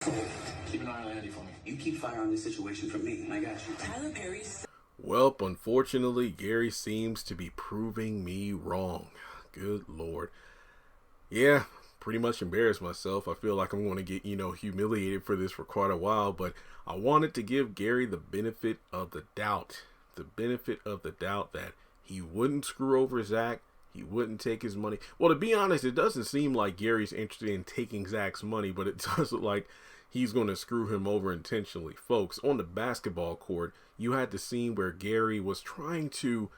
Keep an eye on Andy for me. You keep fire on this situation for me. I got you. Tyler Perry's. Well, unfortunately, Gary seems to be proving me wrong. Good Lord. Yeah, pretty much embarrassed myself. I feel like I'm going to get, humiliated for this for quite a while, but I wanted to give Gary the benefit of the doubt. The benefit of the doubt that he wouldn't screw over Zach. He wouldn't take his money. Well, to be honest, it doesn't seem like Gary's interested in taking Zach's money, but it does look like he's going to screw him over intentionally. Folks, on the basketball court, you had the scene where Gary was trying to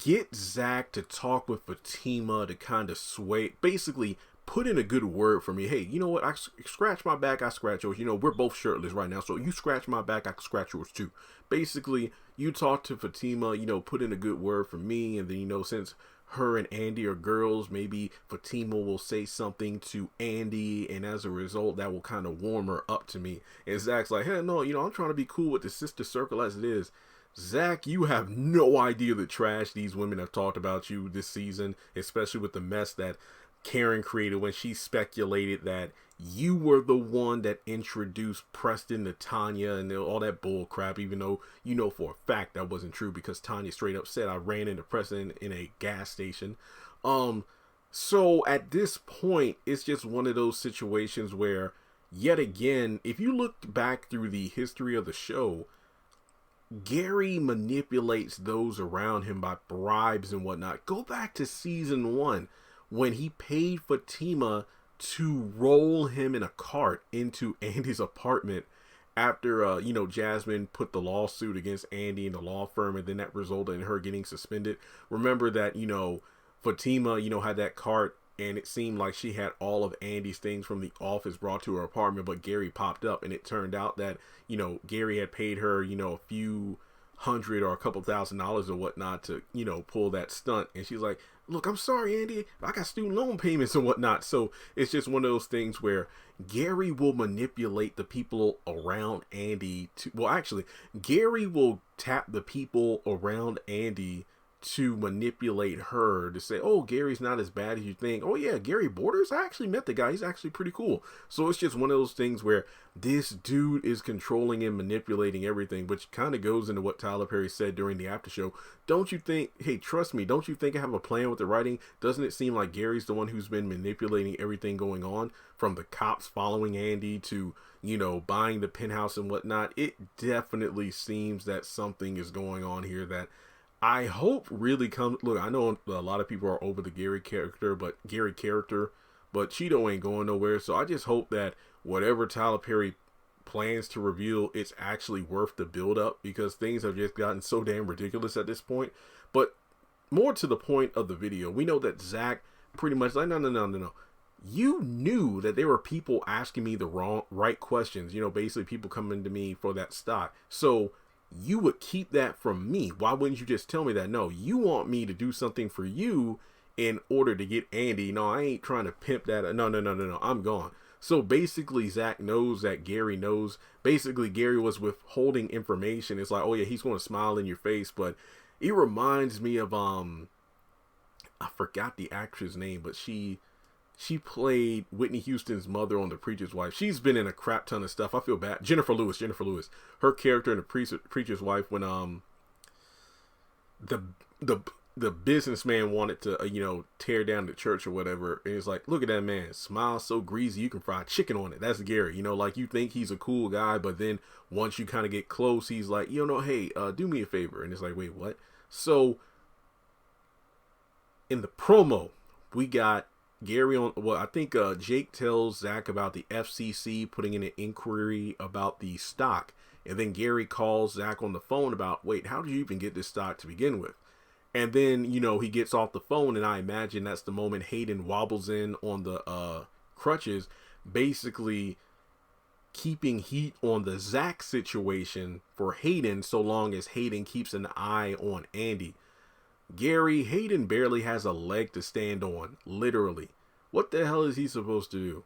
get Zach to talk with Fatima to kind of sway, basically put in a good word for me. Hey, you know what? I scratch my back, I scratch yours. We're both shirtless right now, so you scratch my back, I can scratch yours too. Basically, you talk to Fatima, put in a good word for me, and then, since her and Andy are girls, maybe Fatima will say something to Andy, and as a result, that will kind of warm her up to me. And Zach's like, hey, no, I'm trying to be cool with the sister circle as it is. Zach, you have no idea the trash these women have talked about you this season, especially with the mess that Karen created when she speculated that you were the one that introduced Preston to Tanya and all that bull crap, even though for a fact that wasn't true because Tanya straight up said I ran into Preston in a gas station. So at this point, it's just one of those situations where, yet again, if you look back through the history of the show, Gary manipulates those around him by bribes and whatnot. Go back to season 1 when he paid Fatima to roll him in a cart into Andy's apartment after, Jasmine put the lawsuit against Andy and the law firm, and then that resulted in her getting suspended. Remember that, Fatima, had that cart, and it seemed like she had all of Andy's things from the office brought to her apartment, but Gary popped up, and it turned out that, Gary had paid her, a few $100 or a couple $1,000s or whatnot to, pull that stunt. And she's like, look, I'm sorry, Andy, I got student loan payments and whatnot. So it's just one of those things where Gary will manipulate the people around Andy to, well, actually, Gary will tap the people around Andy to manipulate her to say, oh, Gary's not as bad as you think. Oh yeah, Gary Borders, I actually met the guy, he's actually pretty cool. So it's just one of those things where this dude is controlling and manipulating everything, which kind of goes into what Tyler Perry said during the after show. Don't you think, hey, trust me, don't you think I have a plan with the writing? Doesn't it seem like Gary's the one who's been manipulating everything going on, from the cops following Andy to buying the penthouse and whatnot? It definitely seems that something is going on here that I hope really comes. Look, I know a lot of people are over the Gary character, but Cheeto ain't going nowhere. So I just hope that whatever Tyler Perry plans to reveal, it's actually worth the build up, because things have just gotten so damn ridiculous at this point. But more to the point of the video, we know that Zach pretty much like, no. You knew that there were people asking me the right questions, basically people coming to me for that stock. So you would keep that from me. Why wouldn't you just tell me that? No, you want me to do something for you in order to get Andy. No, I ain't trying to pimp that. No, I'm gone. So basically, Zach knows that Gary knows. Basically, Gary was withholding information. It's like, oh yeah, he's going to smile in your face. But it reminds me of, I forgot the actress name, but she played Whitney Houston's mother on The Preacher's Wife. She's been in a crap ton of stuff. I feel bad. Jennifer Lewis. Her character in The Preacher's Wife, when the businessman wanted to tear down the church or whatever, and it's like, look at that man, smile so greasy you can fry chicken on it. That's Gary. Like, you think he's a cool guy, but then once you kind of get close, he's like, hey, do me a favor. And it's like, wait, what? So in the promo, we got Gary on, well, I think Jake tells Zach about the FCC putting in an inquiry about the stock, and then Gary calls Zach on the phone about, wait, how did you even get this stock to begin with? And then, he gets off the phone, and I imagine that's the moment Hayden wobbles in on the crutches, basically keeping heat on the Zach situation for Hayden, so long as Hayden keeps an eye on Andy. Gary, Hayden barely has a leg to stand on, literally. What the hell is he supposed to do?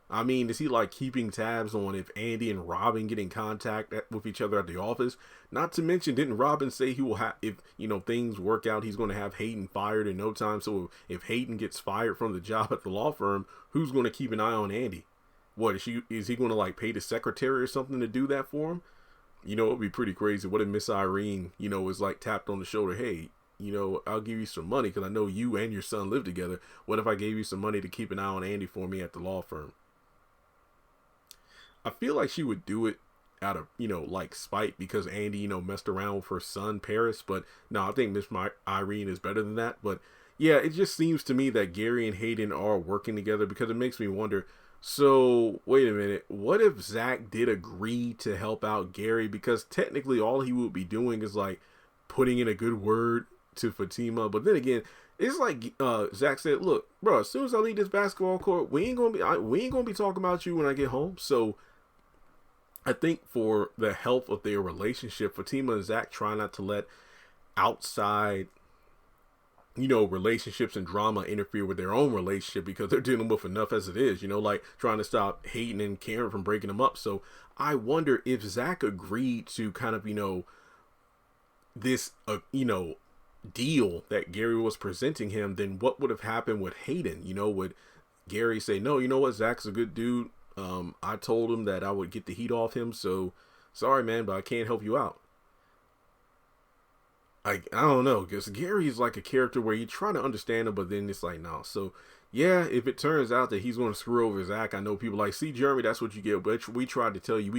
I mean, is he like keeping tabs on if Andy and Robin get in contact with each other at the office? Not to mention, didn't Robin say he will have, if things work out, he's going to have Hayden fired in no time? So if Hayden gets fired from the job at the law firm, who's going to keep an eye on Andy? what is he going to like pay the secretary or something to do that for him? You know, it'd be pretty crazy. What if Miss Irene, you know, was like tapped on the shoulder, hey, you know, I'll give you some money because I know you and your son live together. What if I gave you some money to keep an eye on Andy for me at the law firm? I feel like she would do it out of, you know, like spite because Andy, you know, messed around with her son Paris. But no, I think Miss Irene is better than that. But yeah, it just seems to me that Gary and Hayden are working together because it makes me wonder. So wait a minute, what if Zach did agree to help out Gary? Because technically all he would be doing is like putting in a good word to Fatima. But then again, it's like Zach said, look, bro, as soon as I leave this basketball court, we ain't gonna be talking about you when I get home. So I think for the health of their relationship, Fatima and Zach try not to let outside, you know, relationships and drama interfere with their own relationship because they're dealing with enough as it is, you know, like trying to stop Hayden and Karen from breaking them up. So I wonder if Zach agreed to kind of, you know, this, you know, deal that Gary was presenting him, then what would have happened with Hayden? You know, would Gary say, no, you know what, Zach's a good dude. I told him that I would get the heat off him. So sorry, man, but I can't help you out. I don't know, because Gary is like a character where you try to understand him, but then it's like, no. So yeah, if it turns out that he's going to screw over Zach, I know people like, see, Jeremy, that's what you get. But we tried to tell you,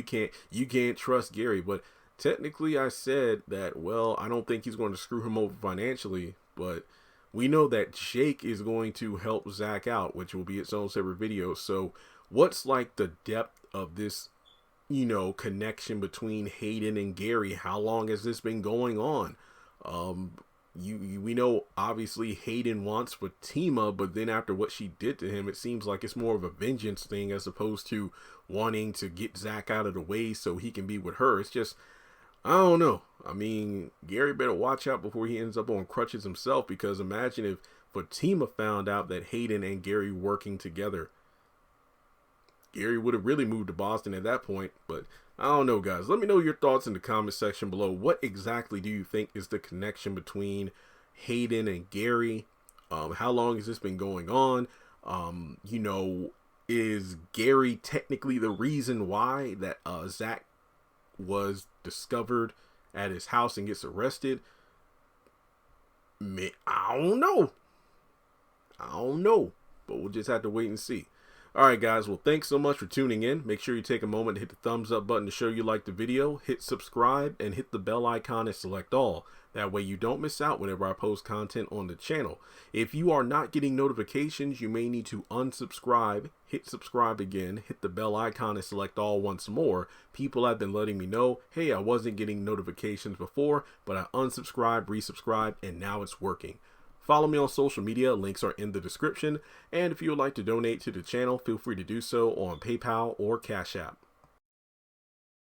you can't trust Gary. But technically I said that, well, I don't think he's going to screw him over financially, but we know that Jake is going to help Zach out, which will be its own separate video. So what's like the depth of this, you know, connection between Hayden and Gary? How long has this been going on? We know obviously Hayden wants Fatima, but then after what she did to him, it seems like it's more of a vengeance thing as opposed to wanting to get Zach out of the way so he can be with her. It's just, I don't know. I mean, Gary better watch out before he ends up on crutches himself, because imagine if Fatima found out that Hayden and Gary working together. Gary would have really moved to Boston at that point. But I don't know, guys. Let me know your thoughts in the comment section below. What exactly do you think is the connection between Hayden and Gary? How long has this been going on? You know, is Gary technically the reason why that Zach was discovered at his house and gets arrested? I don't know. But we'll just have to wait and see. Alright guys, well thanks so much for tuning in. Make sure you take a moment to hit the thumbs up button to show you like the video, hit subscribe, and hit the bell icon and select all. That way you don't miss out whenever I post content on the channel. If you are not getting notifications, you may need to unsubscribe, hit subscribe again, hit the bell icon and select all once more. People have been letting me know, hey, I wasn't getting notifications before, but I unsubscribed, resubscribed, and now it's working. Follow me on social media, links are in the description, and if you would like to donate to the channel, feel free to do so on PayPal or Cash App.